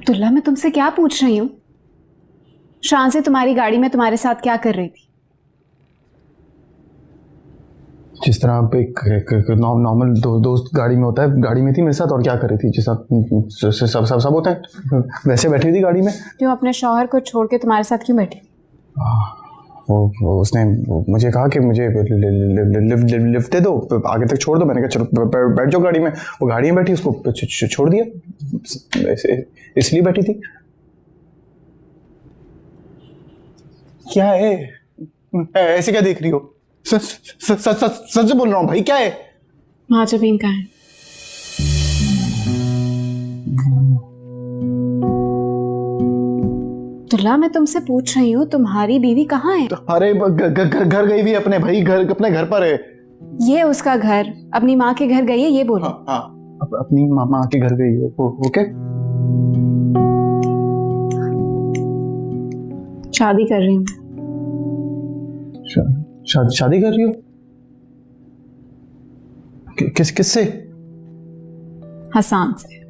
अब्दुल्ला, मैं तुमसे क्या पूछ रही हूँ? शान से तुम्हारी गाड़ी में तुम्हारे साथ क्या कर रही थी? जिस तरह आप एक नॉर्मल दोस्त गाड़ी में होता है, गाड़ी में थी मेरे साथ। और क्या कर रही थी? जिस सब होता है वैसे बैठी थी गाड़ी में। क्यों अपने शौहर को छोड़ के तुम्हारे साथ क्यों बैठी? वो उसने मुझे कहा कि मुझे लिफ्ट दे दो, आगे तक छोड़ दो। मैंने कहा चलो बैठ जाओ गाड़ी में। वो गाड़ी में बैठी, उसको छोड़ दिया, इसलिए बैठी थी। क्या है ऐसे, क्या देख रही हो? सच बोल रहा हूँ भाई, क्या है? महाजबीन कहाँ है? अब्दुल्ला, मैं तुमसे पूछ रही हूँ तुम्हारी बीवी कहाँ है? अरे घर गई भी अपने भाई, अपने घर पर है। ये उसका घर, अपनी माँ के घर गई है, ये बोलो। हाँ, अपनी मामा के घर गई है। ओके। शादी कर रही हूँ। शादी कर रही हो? किससे? हसान से।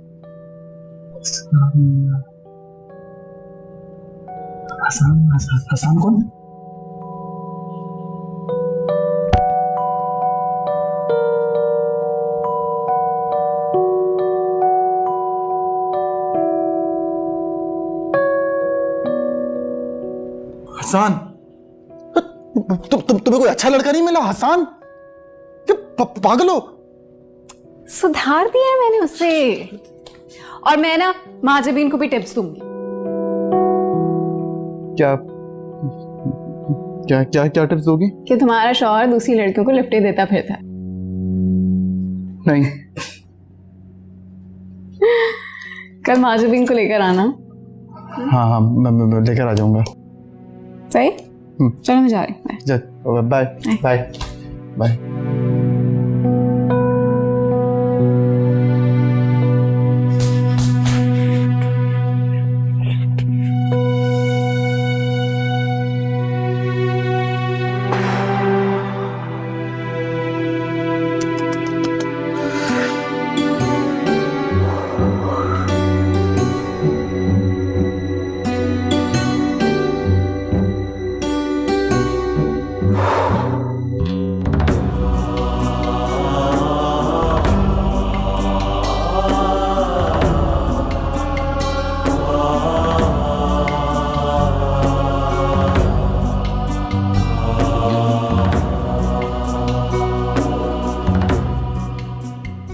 हसान कौन? हसान? तुम्हें कोई अच्छा लड़का नहीं मिला? हसान क्या पागल हो? सुधार दिया है मैंने उससे, और मैं ना महाजबीन को भी टिप्स दूंगी। क्या क्या क्या क्या टिप्स दोगी? कि तुम्हारा शौहर दूसरी लड़कियों को लिफ्टें देता फिरता है। नहीं। कल महाजबीन को लेकर आना। हाँ, मैं लेकर आ जाऊंगा। सही? चलो मैं जा रही हूँ। Bye bye bye.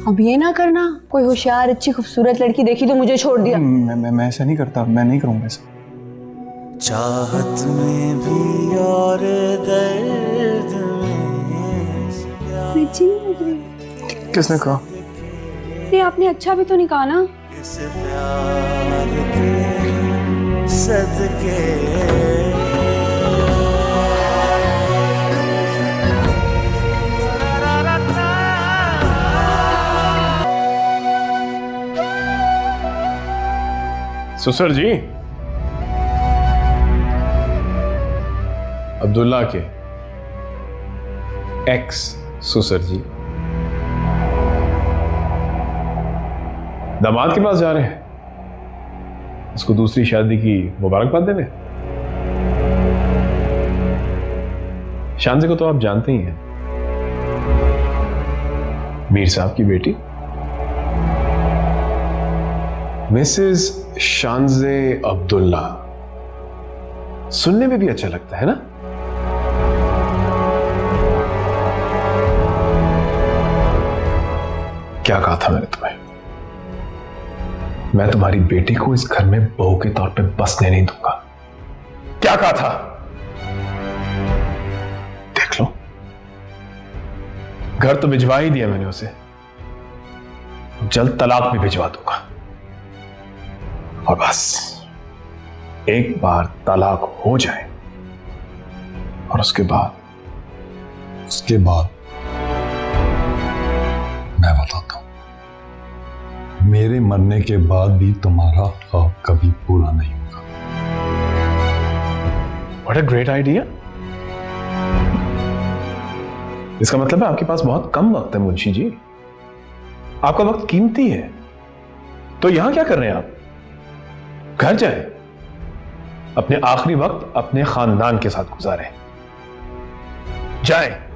अब ये ना करना, कोई होशियार अच्छी खूबसूरत लड़की देखी तो मुझे छोड़ दिया। मैं ऐसा नहीं करता, मैं नहीं करूंगा ऐसा। चाहत में भी और दर्द में अच्छी नहीं लग रही। किसने कहा? ये आपने अच्छा भी तो नहीं कहा ना। इस प्यार के सदके सुसर जी, अब्दुल्ला के एक्स सुसर जी दामाद के पास जा रहे हैं, उसको दूसरी शादी की मुबारकबाद देने। शानजे को तो आप जानते ही हैं, मीर साहब की बेटी मिसेस शानजे अब्दुल्ला। सुनने में भी अच्छा लगता है ना? क्या कहा था मैंने तुम्हें? मैं तुम्हारी बेटी को इस घर में बहू के तौर पे बसने नहीं दूंगा। क्या कहा था? देख लो, घर तो भिजवा ही दिया मैंने उसे, जल्द तलाक भी भिजवा दूंगा। और बस एक बार तलाक हो जाए और उसके बाद मैं बताता हूं, मेरे मरने के बाद भी तुम्हारा ख्वाब कभी पूरा नहीं होगा। What a great idea. इसका मतलब है आपके पास बहुत कम वक्त है मुंशी जी, आपका वक्त कीमती है। तो यहां क्या कर रहे हैं आप? घर जाएं, अपने आखिरी वक्त अपने खानदान के साथ गुजारें। जाएं।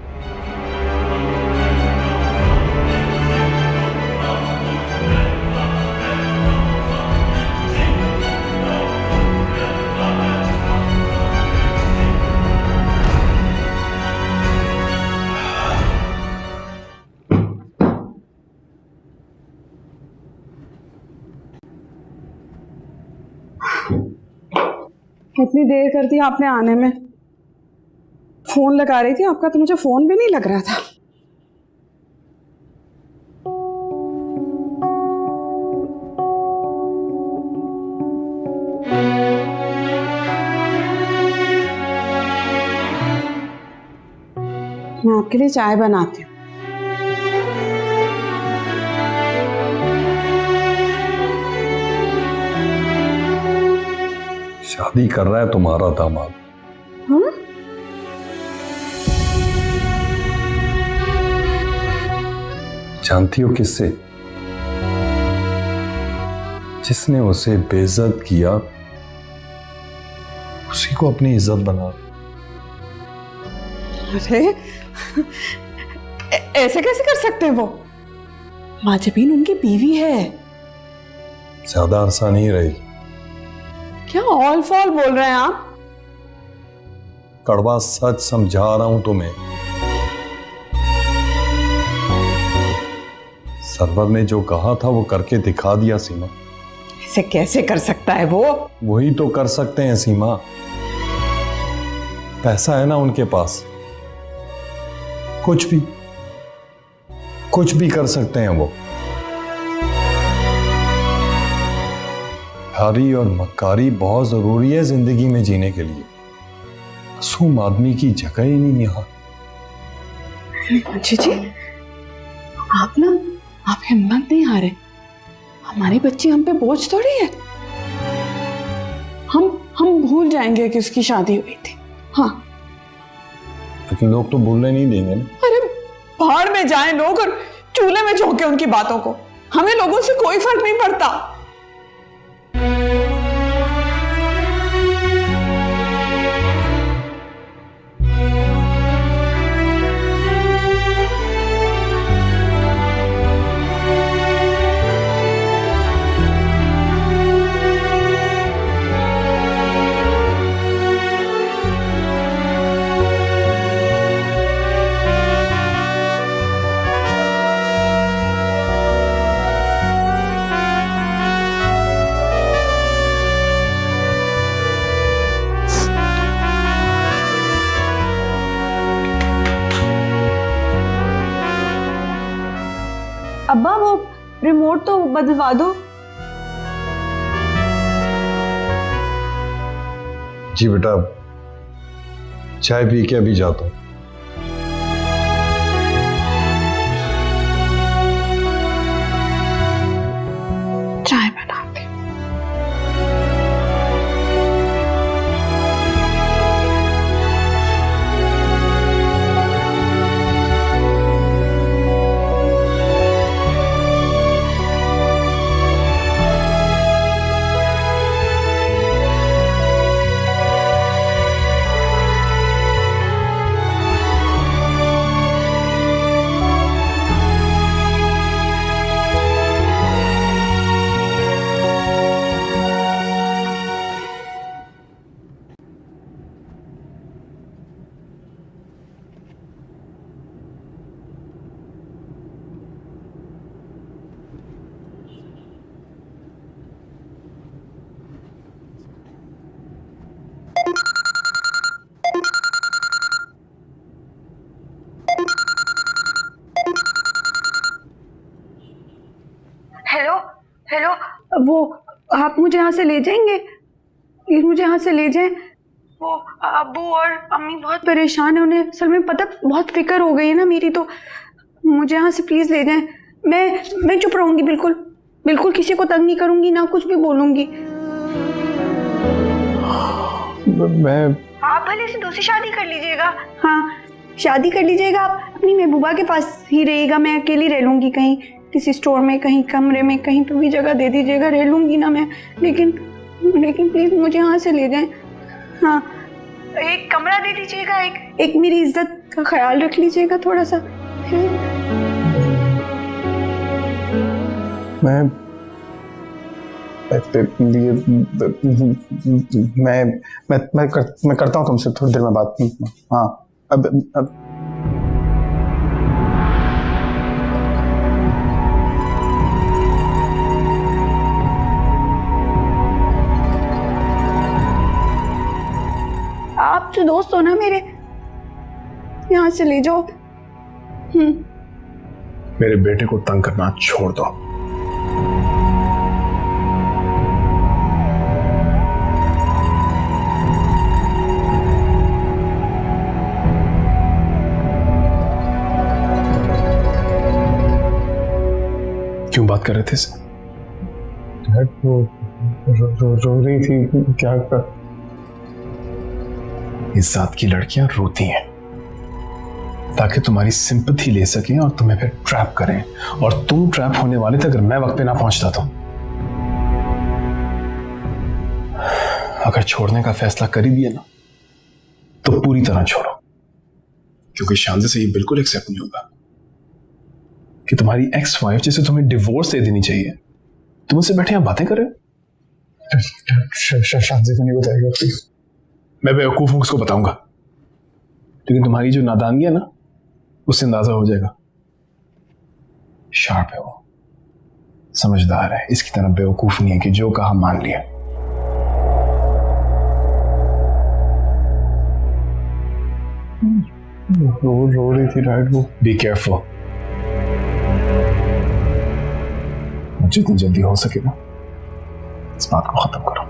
इतनी देर कर दी आपने आने में। फोन लगा रही थी आपका, तो मुझे फोन भी नहीं लग रहा था। मैं आपके लिए चाय बनाती हूँ। शादी कर रहा है तुम्हारा दामाद। जानती हो किससे? जिसने उसे बेइज्जत किया उसी को अपनी इज्जत बना। अरे ऐसे कैसे कर सकते हैं वो? माजबीन उनकी बीवी है। ज्यादा अरसा नहीं रही। क्या ऑल फॉल बोल रहे हैं आप? कड़वा सच समझा रहा हूं तुम्हें। सरवर ने जो कहा था वो करके दिखा दिया सीमा। ऐसे कैसे कर सकता है वो? वही तो कर सकते हैं सीमा। पैसा है ना उनके पास, कुछ भी कर सकते हैं वो। हारी और मक्कारी बहुत जरूरी है जिंदगी में जीने के लिए। मासूम आदमी की जगह ही नहीं यहाँ। जी आप हिम्मत नहीं हारे। हमारी बच्ची हम पे बोझ थोड़ी है। हम भूल जाएंगे कि उसकी शादी हुई थी। हाँ, लेकिन लोग तो भूलने नहीं देंगे ना। अरे भाड़ में जाएं लोग और चूल्हे में झोंके उनकी बातों को। हमें लोगों से कोई फर्क नहीं पड़ता। अब्बा वो रिमोट तो बदलवा दो। जी बेटा, चाय पी के अभी जाता हूं। चाय बनाते। हेलो, वो आप मुझे यहाँ से ले जाएंगे? प्लीज मुझे यहाँ से ले जाएं। वो अब्बू और अम्मी बहुत परेशान है। उन्हें असल में पता बहुत फिक्र हो गई है ना मेरी, तो मुझे यहाँ से प्लीज ले जाएं। मैं चुप रहूंगी, बिल्कुल किसी को तंग नहीं करूंगी, ना कुछ भी बोलूंगी। आप भले से दूसरी शादी कर लीजिएगा। हाँ, शादी कर लीजिएगा। आप अपनी महबूबा के पास ही रहिएगा। मैं अकेली रह लूंगी, कहीं किसी स्टोर में, कहीं कमरे में, कहीं पे भी जगह दे दीजिएगा, रह लूंगी ना मैं। लेकिन लेकिन प्लीज मुझे यहाँ से ले जाएं। हाँ, एक कमरा दे दीजिएगा, एक मेरी इज्जत का ख्याल रख लीजिएगा थोड़ा सा। मैं करता हूँ तुमसे थोड़ी देर में बात। हाँ, अब आप तो दोस्त हो ना मेरे, यहाँ से ले जाओ। मेरे बेटे को तंग करना छोड़ दो। क्यों बात कर रहे थे सर? रो रही थी। क्या कर? इस जात की लड़कियां रोती हैं ताकि तुम्हारी सिंपैथी ले सकें और तुम्हें फिर ट्रैप करें, और तुम ट्रैप होने वाले थे अगर मैं वक्त पे ना पहुंचता तो। अगर छोड़ने का फैसला कर ही दिया ना तो पूरी तरह छोड़ो, क्योंकि शांति से ये बिल्कुल एक्सेप्ट नहीं होगा कि तुम्हारी एक्स वाइफ जिसे तुम्हें डिवोर्स दे देनी चाहिए, तुम उससे बैठे यहां बातें कर रहे हो। शांति को नहीं बताएगा प्लीज। मैं बेवकूफ हूं उसको बताऊंगा, लेकिन तुम्हारी जो नादानी है ना उससे अंदाजा हो जाएगा। शार्प है वो, समझदार है, इसकी तरह बेवकूफ नहीं है कि जो कहा मान लिया। रो रही थी राइट वो। बी केयरफुल, जितनी जल्दी हो सके ना इस बात को खत्म करो।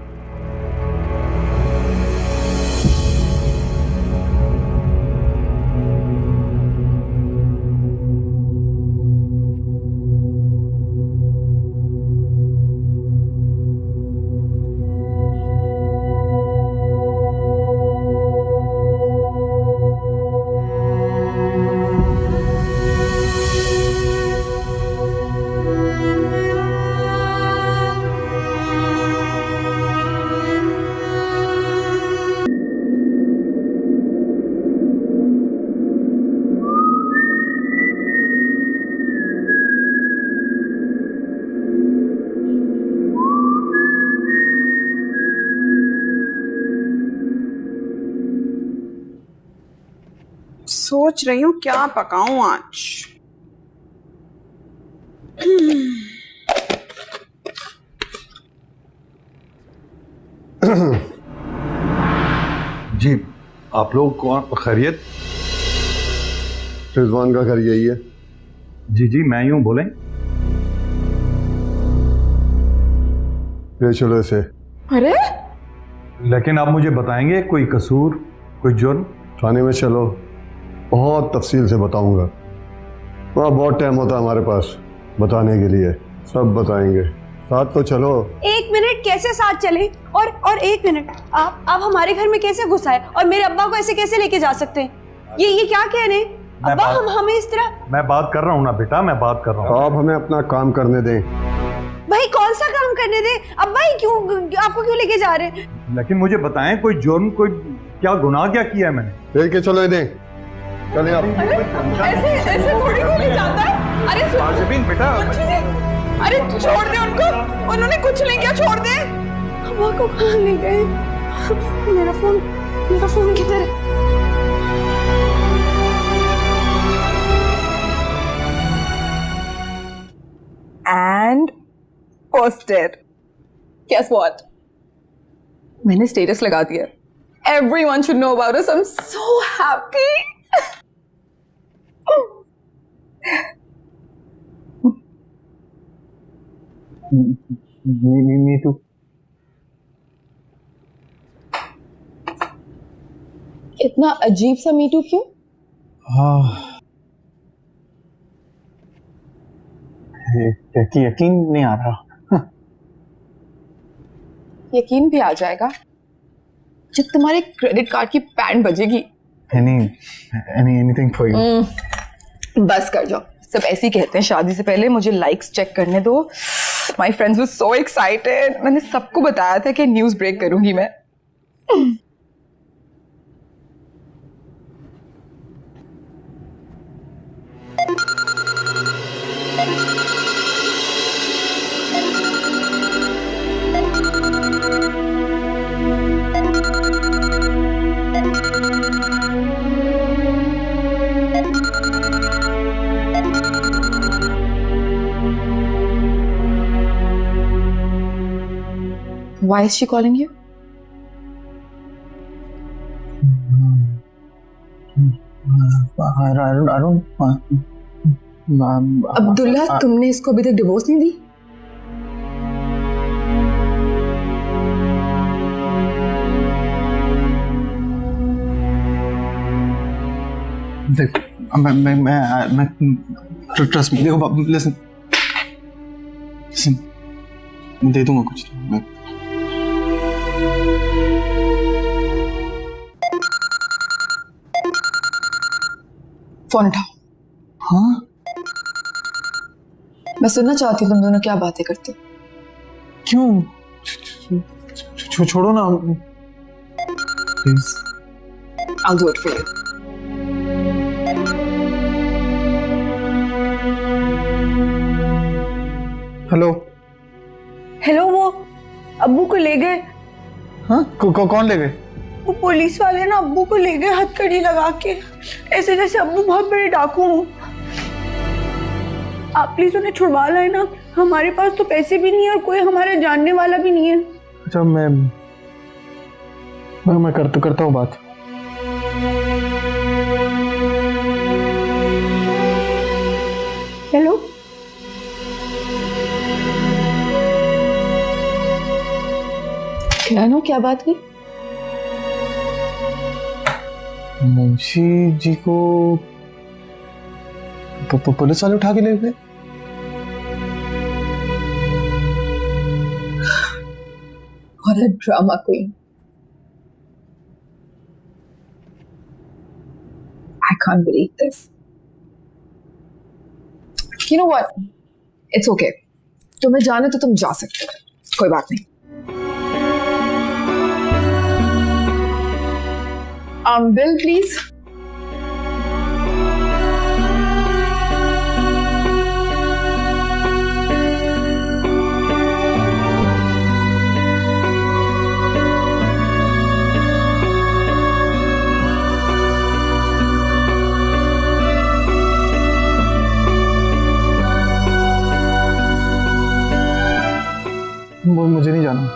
सोच रही हूँ क्या पकाऊं आज। जी, आप लोग कौन? खैरियत? रिजवान का घर यही है? जी जी, मैं यूं बोलें। ले चलो इसे। अरे लेकिन आप मुझे बताएंगे कोई कसूर, कोई जुर्म? थाने में चलो, बहुत तफसील से बताऊंगा। वहाँ बहुत टाइम होता है हमारे पास बताने के लिए, सब बताएंगे। साथ तो चलो। एक मिनट, कैसे साथ चले? और एक मिनट, आप हमारे घर में कैसे घुस आए और मेरे अब्बा को ऐसे कैसे लेके जा सकते हैं? ये क्या कह रहे हैं अब्बा? हमें इस तरह। मैं बात कर रहा हूँ ना बेटा, मैं बात कर रहा हूँ। आप हमें अपना काम करने दें। भाई कौन सा काम करने दे? अब्बा ही क्यों, आपको क्यों लेके जा रहे हैं? लेकिन मुझे बताएं कोई जुर्म, कोई क्या गुनाह क्या किया है मैंने? लेके चलो दें। चले आप। ऐसे थोड़ी कोई जाता है। अरे आजमीन बेटा, अरे छोड़ दे उनको, उन्होंने कुछ नहीं किया, छोड़ दे। अब्बा को कहाँ ले गए? मेरा फोन किधर है? And posted. Guess what? मैंने स्टेटस लगा दिया। Everyone should know about us. I'm so happy. Me too. इतना अजीब सा मीटू क्यों? यकीन नहीं आ रहा। यकीन भी आ जाएगा जब तुम्हारे क्रेडिट कार्ड की पैंट बजेगी। Anything for you. बस कर जाओ, सब ऐसे ही कहते हैं। शादी से पहले मुझे लाइक्स चेक करने दो। My friends were so excited. मैंने सबको बताया था कि न्यूज़ ब्रेक करूंगी मैं. Why is she calling you? I don't Abdullah, तुमने इसको अभी तक डिवोर्स नहीं दी? देख, मैं ट्रस्ट मी, देखो लिसन, दे दूंगा कुछ. फोन उठाओ. हाँ, मैं सुनना चाहती हूँ तुम दोनों क्या बातें करते हो. क्यों? छोड़ो ना please. I'll do it for you. Hello. Hello, वो अब्बू को ले गए. हाँ, कौन ले गए? वो पुलिस वाले ना अब्बू को ले गए हथकड़ी लगा के, ऐसे जैसे अब्बू बहुत बड़े डाकू हो. आप प्लीज उन्हें छुड़वा लाए ना. हमारे पास तो पैसे भी नहीं है और कोई हमारा जानने वाला भी नहीं है. अच्छा, मैं करता हूँ बात. हेलो, क्या नो, क्या बात हुई? मुंशी जी को पुलिस वाले उठा के ले गए. What a drama queen. I can't believe this. You know what? It's okay. तुम्हें जाने तो तुम जा सकते हो, कोई बात नहीं. Bill, please. मुझे नहीं जाना.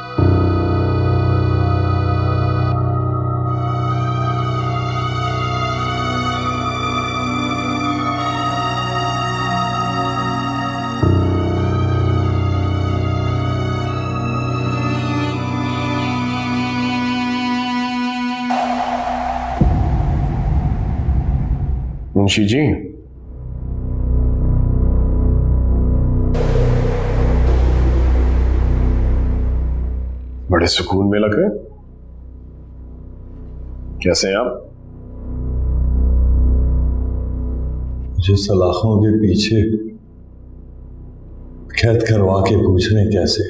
मुंशी जी, बड़े सुकून में लग रहे. कैसे हैं आप? मुझे सलाखों के पीछे कैद करवा के पूछ रहे कैसे.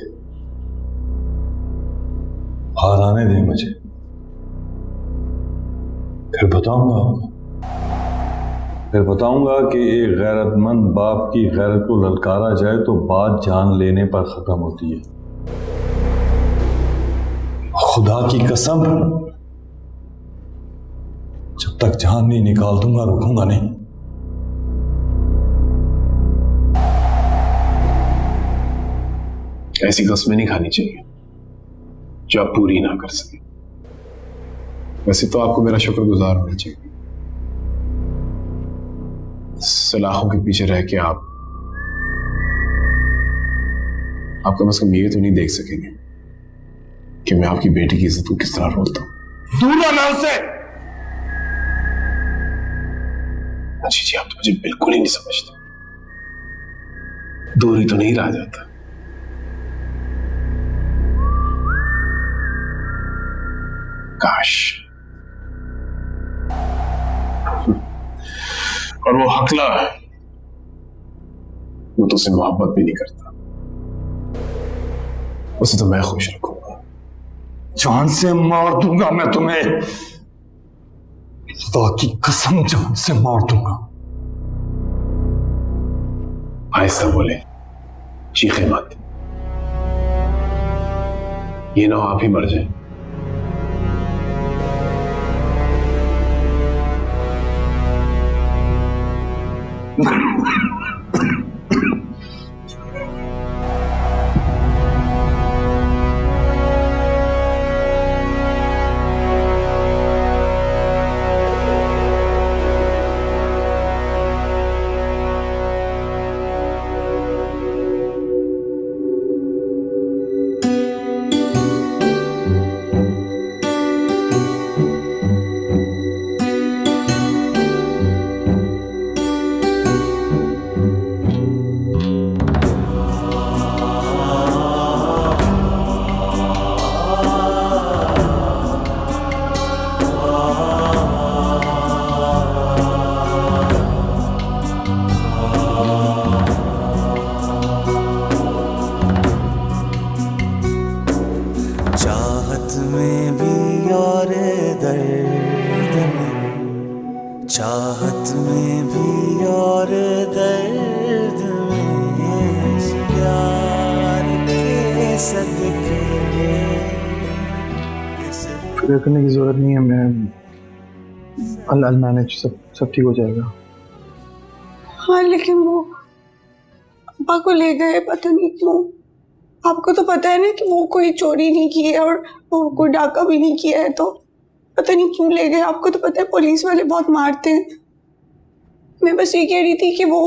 बाहर आने दें मुझे, फिर बताऊंगा आपको. फिर बताऊंगा कि एक गैरतमंद बाप की गैरत को ललकारा जाए तो बात जान लेने पर खत्म होती है. खुदा की कसम, जब तक जान नहीं निकाल दूंगा रुकूंगा नहीं. ऐसी कस्में नहीं खानी चाहिए जो आप पूरी ना कर सके. वैसे तो आपको मेरा शुक्रगुजार होना चाहिए. सलाखों के पीछे रह के आप कम से कम ये तो नहीं देख सकेंगे कि मैं आपकी बेटी की इज्जत को किस तरह रोलता हूं. दूर रहना उससे. अच्छी जी, आप तो मुझे बिल्कुल ही नहीं समझते. दूरी तो नहीं रह जाता. काश. और वो हकला है, वो तो उससे मोहब्बत भी नहीं करता. उसे तो मैं खुश रखूंगा। जान से मार दूंगा मैं तुम्हें, खुदा की कसम जान से मार दूंगा। आहिस्ता बोले, चीखे मत, ये ना आप ही मर जाए। चाहत में भी और दर्द में, चाहत में भी और दर्द में, इस प्यार के सदके फिक्र करने की जरूरत नहीं है, मैं I'll मैनेज, सब ठीक हो जाएगा। हाँ लेकिन वो अब्बा को ले गए, पता नहीं क्यों। आपको तो पता है ना कि वो कोई चोरी नहीं की है और वो कोई डाका भी नहीं किया है, तो पता नहीं क्यों ले गए। आपको तो पता है पुलिस वाले बहुत मारते हैं। मैं बस ये कह रही थी कि वो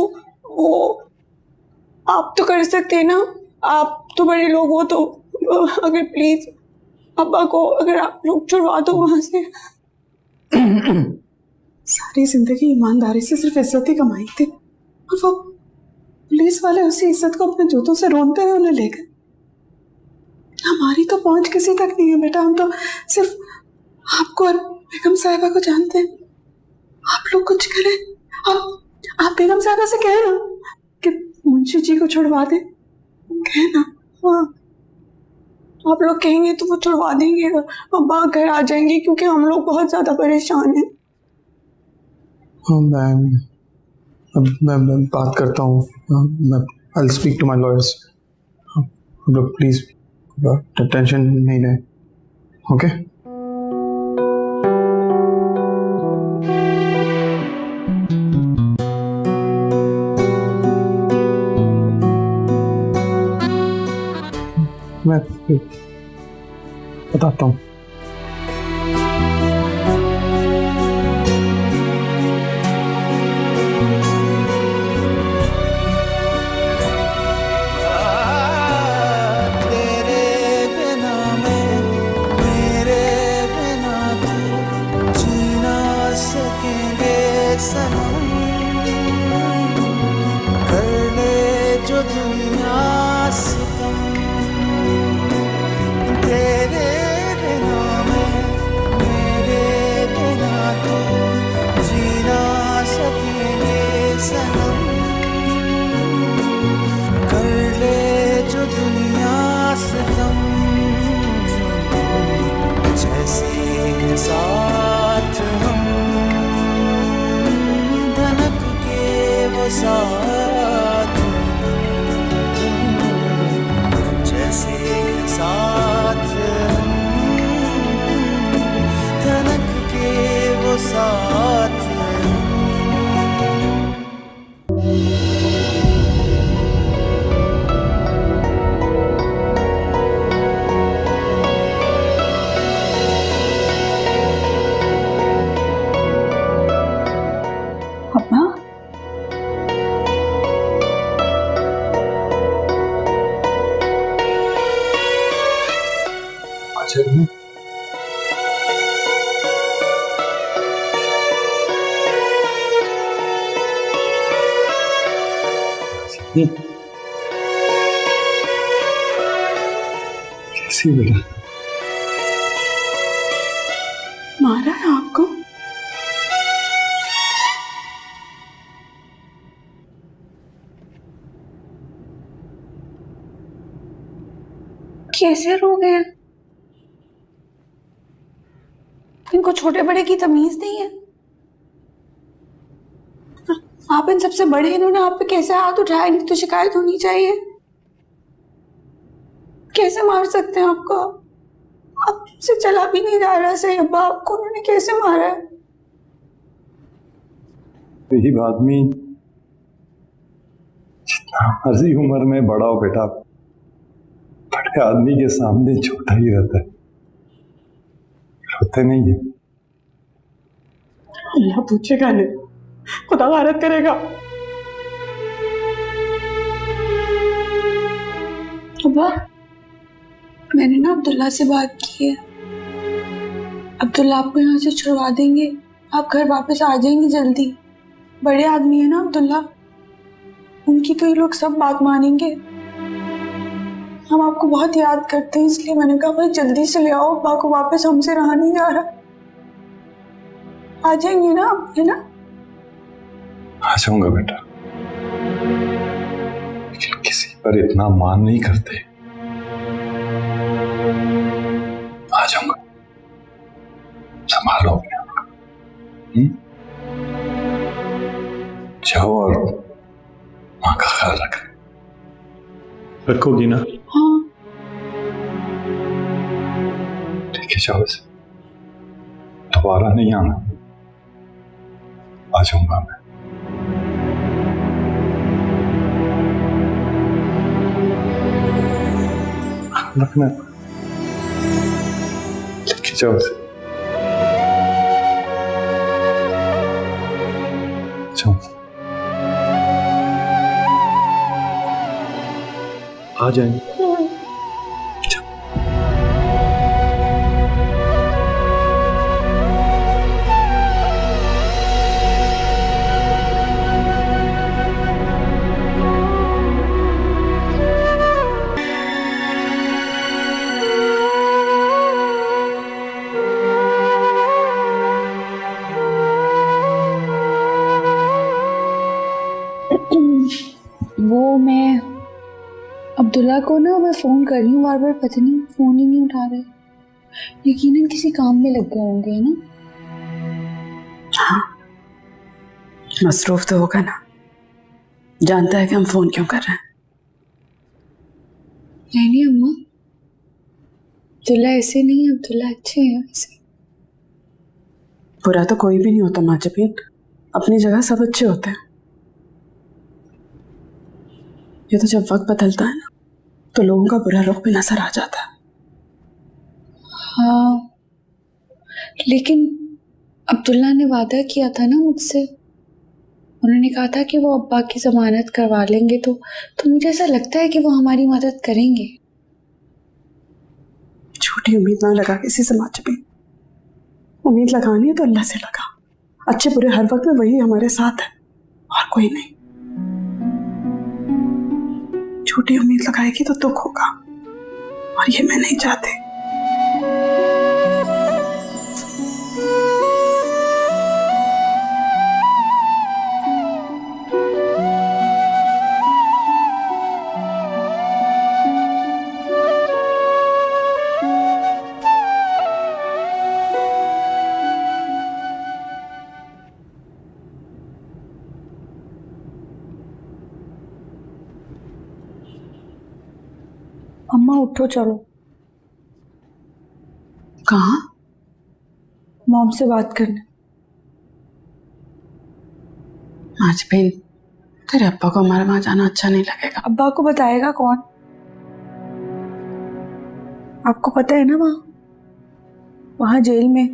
आप तो कर सकते हैं ना, आप तो बड़े लोग हो, तो अगर प्लीज अब्बा को अगर आप लोग छुड़वा दो वहां से। सारी जिंदगी ईमानदारी से सिर्फ इज्जत ही कमाई थी और वो पुलिस वाले उसी इज्जत को अपने जूतों से रोनते हुए उन्हें ले गए। हमारी तो पहुंच किसी तक नहीं है बेटा, हम तो सिर्फ आपको और बेगम साहिबा को जानते हैं। आप लोग कुछ करें, आप बेगम साहिबा से कहें ना कि मुंशी जी को छुड़वा दें, कहें ना। हाँ आप लोग कहेंगे तो वो छुड़वा देंगे, अब्बा घर आ जाएंगे, क्योंकि हम लोग बहुत ज्यादा परेशान हैं। हाँ मैं बात करता हूँ, मैं I'll speak to my lawyers। आप लोग प्लीज टेंशन नहीं लें, ओके? मैं बताता हूँ। साथ हम धनक के वो साथ, जैसे साथ हम धनक के वो साथ। कैसी बेटा? मारा है आपको? कैसे रो गए हैं? इनको छोटे बड़े की तमीज नहीं है। आप इन सबसे बड़े, इन्होंने आप पे कैसे हाथ उठाया? इनकी तो शिकायत होनी चाहिए। कैसे मार सकते हैं आपको? आपसे चला भी नहीं जा रहा सही। अब्बा आपको उन्होंने कैसे मारा है? गरीब आदमी जितना मर्जी उम्र में बड़ा हो बेटा, बड़े आदमी के सामने छोटा ही रहता है, रोते नहीं है। अल्लाह पूछेगा नहीं, खुदा गारत करेगा। अब्बा मैंने ना अब्दुल्ला से बात की है। अब्दुल्ला आपको यहाँ से छुड़वा देंगे, आप घर वापस आ जाएंगे जल्दी। बड़े आदमी है ना अब्दुल्ला, उनकी तो ये लोग सब बात मानेंगे। हम आपको बहुत याद करते हैं, इसलिए मैंने कहा भाई जल्दी से ले आओ अब्बा को वापस, हमसे रहा नहीं जा रहा। आ जाएंगे ना आप, है ना? आ जाऊंगा बेटा, लेकिन किसी पर इतना मान नहीं करते। आ जाऊंगा, संभालो अपने आप को। जाओ और माँ का ख्याल रखोगी ना? हाँ ठीक है, जाओ, इसे दोबारा नहीं आना। आ जाऊंगा मैं। रखना, लेके जाओ इसे। जाओ, आ जाएंगे। वो मैं अब्दुल्ला को ना मैं फ़ोन कर रही हूँ बार बार, पता नहीं फ़ोन ही नहीं उठा रहे। यकीनन किसी काम में लग गए होंगे, है ना? हाँ, मसरूफ तो होगा ना, जानता है कि हम फोन क्यों कर रहे हैं। नहीं अम्मा, अब्दुल्ला ऐसे नहीं है, अब्दुल्ला अच्छे हैं वैसे। बुरा तो कोई भी नहीं होता माँ जबीन, अपनी जगह सब अच्छे होते हैं। ये तो जब वक्त बदलता है ना, तो लोगों का बुरा रुख भी नजर आ जाता है। हाँ, लेकिन अब्दुल्ला ने वादा किया था ना मुझसे, उन्होंने कहा था कि वो अब्बा की जमानत करवा लेंगे, तो मुझे ऐसा लगता है कि वो हमारी मदद करेंगे। झूठी उम्मीद ना लगा किसी से माँ जबीन, उम्मीद लगानी है तो अल्लाह से लगा। अच्छे बुरे हर वक्त में वही हमारे साथ है और कोई नहीं। झूठी उम्मीद लगाएगी तो दुख होगा, और ये मैं नहीं चाहती। अम्मा उठो, चलो। कहाँ? मॉम से बात करने। आज भी तेरे अब्बा को हमारे वहां जाना अच्छा नहीं लगेगा। अब्बा को बताएगा कौन? आपको पता है ना, वहां जेल में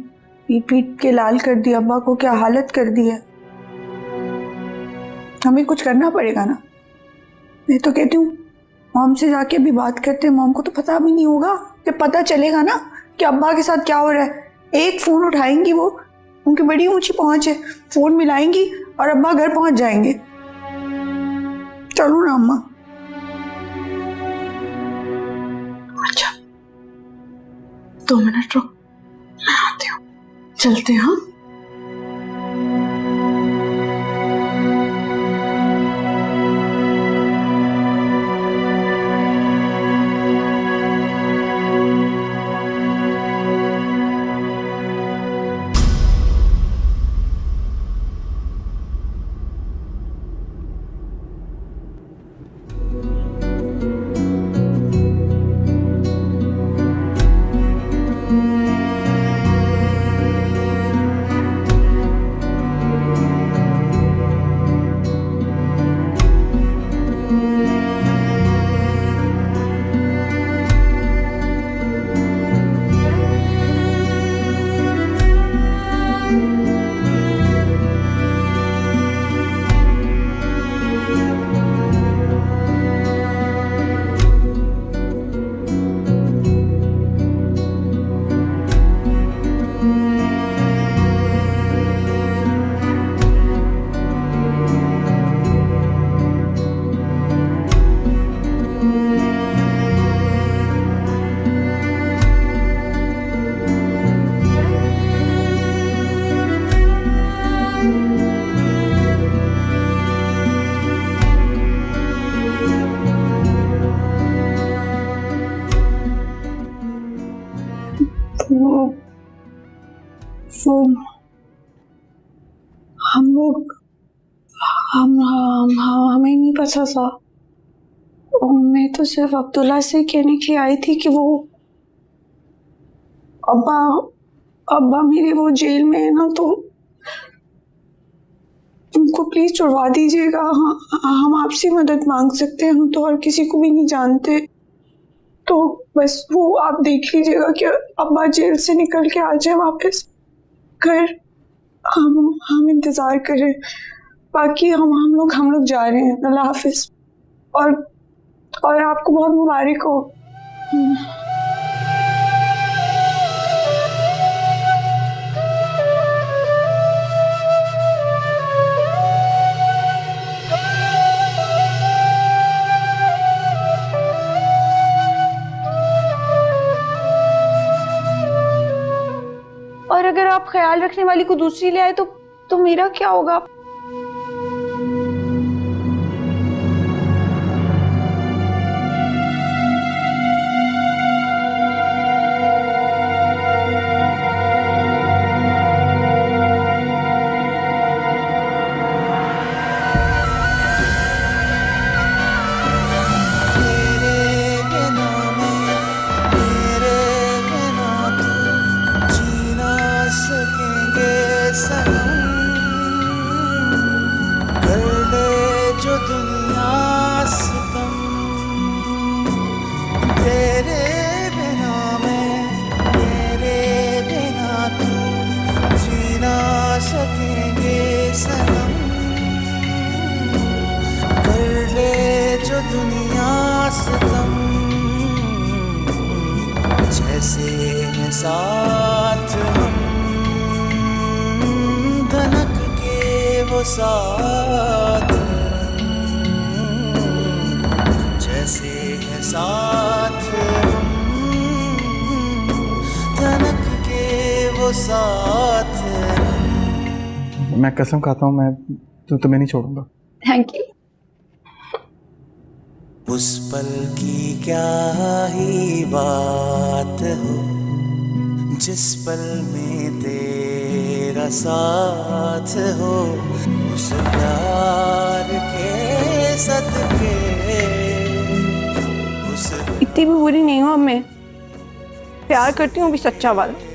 पीट पीट के लाल कर दिया अब्बा को, क्या हालत कर दी है। हमें कुछ करना पड़ेगा ना। मैं तो कहती हूँ मॉम से जाके भी बात करते हैं, मॉम को तो पता भी नहीं होगा। जब पता चलेगा ना कि अब्बा के साथ क्या हो रहा है, एक फोन उठाएंगी वो, उनकी बड़ी ऊंची पहुंच है, फोन मिलाएंगी और अब्बा घर पहुंच जाएंगे। चलो ना अम्मा। अच्छा 2 मिनट रुक, मैं आती हूँ। चलते हैं। हाँ, वो हम लोग हमें नहीं पता था। मैं तो सिर्फ अब्दुल्ला से कहने के लिए आई थी कि वो अब्बा मेरे वो जेल में है ना, तो उनको प्लीज छुड़वा दीजिएगा। हम आपसे मदद मांग सकते हैं, हम तो और किसी को भी नहीं जानते। तो बस वो आप देख लीजिएगा कि अब्बा जेल से निकल के आ जाए वापस घर। हम इंतजार करें, बाकी हम लोग जा रहे हैं। अल्लाह हाफिज। और आपको बहुत मुबारक हो। और अगर आप ख्याल रखने वाली को दूसरी ले आए तो मेरा क्या होगा? जैसे हैं साथ हम, धनक के वो साथ, जैसे हैं साथ हम, धनक के वो साथ। मैं कसम खाता हूँ, मैं तुम्हें नहीं छोड़ूंगा। Thank you. उस पल की क्या ही बात हो, जिस पल में तेरा साथ हो, उस प्यार के सदके उस। इतनी भी बुरी नहीं हूँ, अब मैं प्यार करती हूँ भी सच्चा वाला।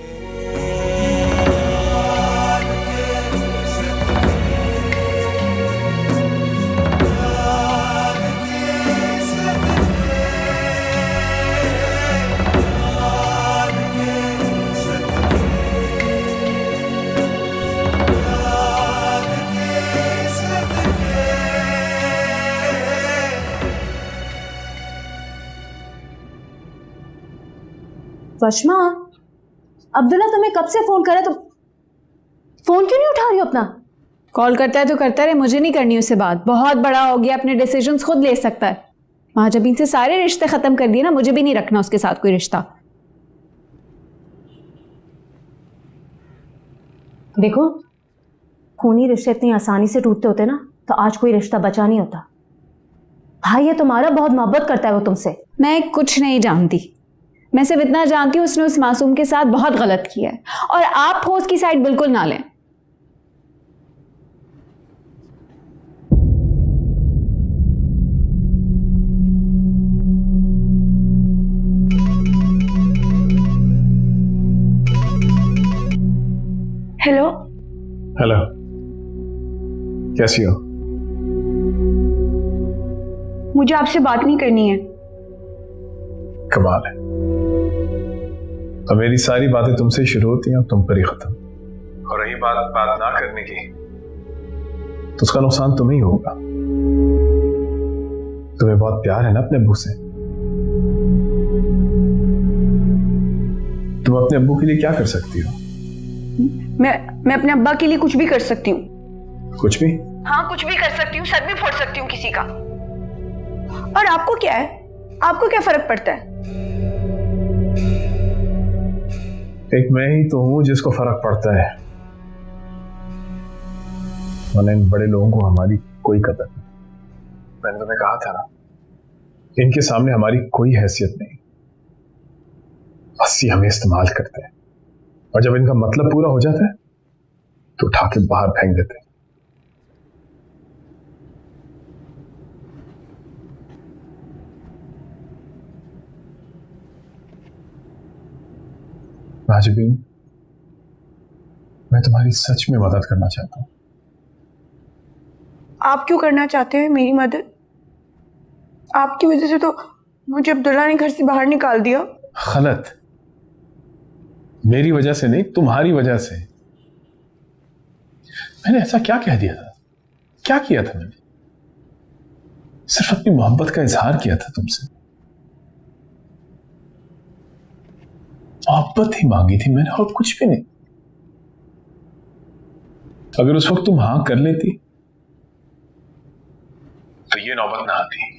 वशमा, अब्दुल्ला तुम्हें कब से फोन कर रहा है, तुम फोन क्यों नहीं उठा रही हो अपना? कॉल करता है तो करता रहे, मुझे नहीं करनी उससे बात। बहुत बड़ा हो गया, अपने डिसीजंस खुद ले सकता है। महाजबीन से सारे रिश्ते खत्म कर दिए ना, मुझे भी नहीं रखना उसके साथ कोई रिश्ता। देखो, खूनी रिश्ते इतनी आसानी से टूटते होते ना तो आज कोई रिश्ता बचा नहीं होता। भाई ये तुम्हारा बहुत मोहब्बत करता है वो तुमसे। मैं कुछ नहीं जानती, मैं सिर्फ इतना जानती हूँ उसने उस मासूम के साथ बहुत गलत किया है, और आप हो उसकी साइड बिल्कुल ना लें। हेलो। हेलो, कैसी हो? मुझे आपसे बात नहीं करनी है। कमाल है, अब मेरी सारी बातें तुमसे ही शुरू होती हैं और तुम पर ही खत्म। और रही बात ना करने की, तो उसका नुकसान तुम्हें ही होगा। तुम्हें बहुत प्यार है ना अपने अब्बू से। तुम अपने अब्बू के लिए क्या कर सकती हो? मैं अपने अब्बा के लिए कुछ भी कर सकती हूँ। कुछ भी? हाँ, कुछ भी कर सकती हूँ, सर भी फोड़ सकती हूँ किसी का। और आपको क्या है? आपको क्या फर्क पड़ता है? एक मैं ही तो हूं जिसको फर्क पड़ता है, वरना इन बड़े लोगों को हमारी कोई कदर नहीं। मैंने तुम्हें कहा था ना, इनके सामने हमारी कोई हैसियत नहीं, बस ये हमें इस्तेमाल करते हैं। और जब इनका मतलब पूरा हो जाता है तो उठा के बाहर फेंक देते हैं। राजबीन, मैं तुम्हारी सच में मदद करना चाहता हूं। आप क्यों करना चाहते हैं मेरी मदद? आपकी वजह से तो मुझे अब्दुल्ला ने घर से बाहर निकाल दिया। गलत, मेरी वजह से नहीं, तुम्हारी वजह से। मैंने ऐसा क्या कह दिया था? क्या किया था मैंने? सिर्फ अपनी मोहब्बत का इजहार किया था तुमसे। मोहब्बत ही मांगी थी मैंने, और कुछ भी नहीं। अगर उस वक्त तुम हां कर लेती तो ये नौबत ना आती।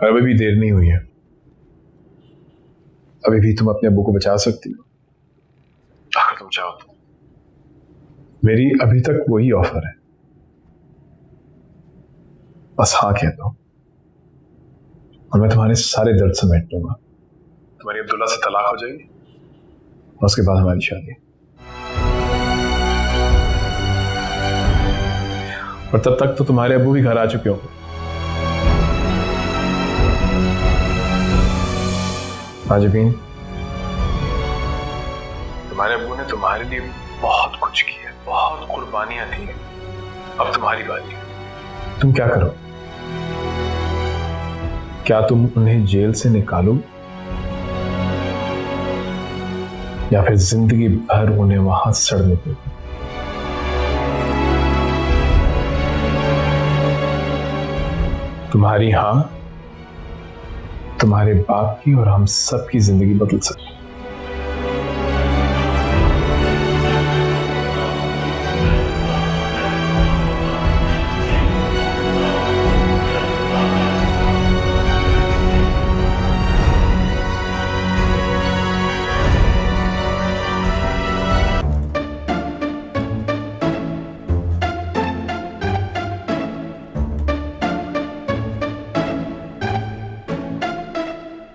अभी भी देर नहीं हुई है, अभी भी तुम अपने अब्बू को बचा सकती हो अगर तुम चाहो तो। मेरी अभी तक वही ऑफर है, बस हाँ कह दो और मैं तुम्हारे सारे दर्द समेट लूंगा। तुम्हारी अब्दुल्ला से तलाक हो जाएगी और उसके बाद हमारी शादी। और तब तक तो तुम्हारे अब्बू भी घर आ चुके होंगे। राजबीन, तुम्हारे अब्बू ने तुम्हारे लिए बहुत कुछ किया, बहुत कुर्बानियां दी। अब तुम्हारी बारी, तुम क्या करो? क्या तुम उन्हें जेल से निकालो या फिर जिंदगी भर उन्हें वहां सड़ने दो? तुम्हारी हां तुम्हारे बाप की और हम सब की जिंदगी बदल सकती है।